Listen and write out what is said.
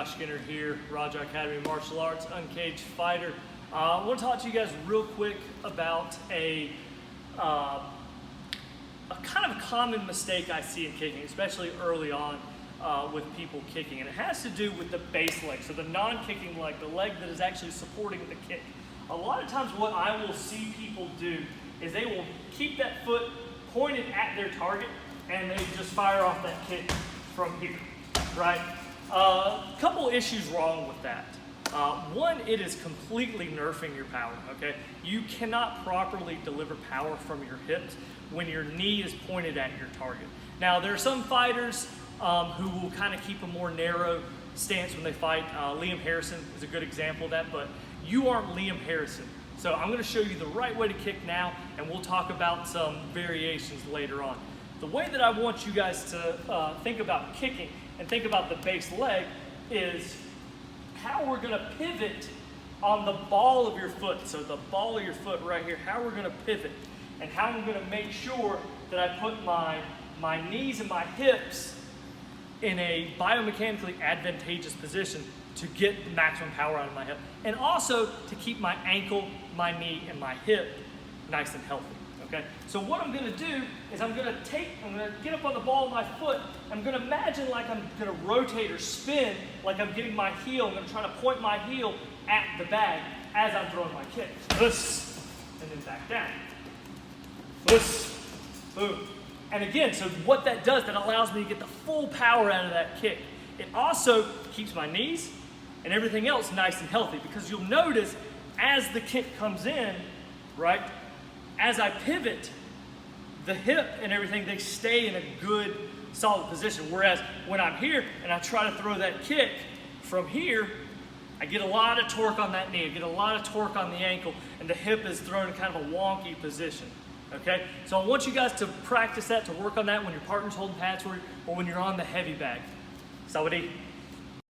Josh Skinner here, Raja Academy Martial Arts, Uncaged Fighter. I want to talk to you guys real quick about a kind of a common mistake I see in kicking, especially early on with people kicking, and it has to do with the base leg, so the non-kicking leg, the leg that is actually supporting the kick. A lot of times what I will see people do is they will keep that foot pointed at their target and they just fire off that kick from here, right? Couple issues wrong with that. One, it is completely nerfing your power, okay? You cannot properly deliver power from your hips when your knee is pointed at your target. Now, there are some fighters who will kind of keep a more narrow stance when they fight. Liam Harrison is a good example of that, but you aren't Liam Harrison. So I'm gonna show you the right way to kick now, and we'll talk about some variations later on. The way that I want you guys to think about kicking and think about the base leg is how we're gonna pivot on the ball of your foot. So the ball of your foot right here, how we're gonna pivot and how I'm gonna make sure that I put my knees and my hips in a biomechanically advantageous position to get the maximum power out of my hip, and also to keep my ankle, my knee, and my hip nice and healthy, okay? So what I'm gonna do is I'm gonna get up on the ball of my foot, I'm gonna imagine like I'm gonna rotate or spin, like I'm getting my heel, I'm gonna try to point my heel at the bag as I'm throwing my kick. This, and then back down. This, boom. And again, so what that does, that allows me to get the full power out of that kick. It also keeps my knees and everything else nice and healthy, because you'll notice as the kick comes in, right, as I pivot, the hip and everything, they stay in a good, solid position. Whereas when I'm here and I try to throw that kick from here, I get a lot of torque on that knee, I get a lot of torque on the ankle, and the hip is thrown in kind of a wonky position. Okay, so I want you guys to practice that, to work on that when your partner's holding pads or when you're on the heavy bag. Sawadee.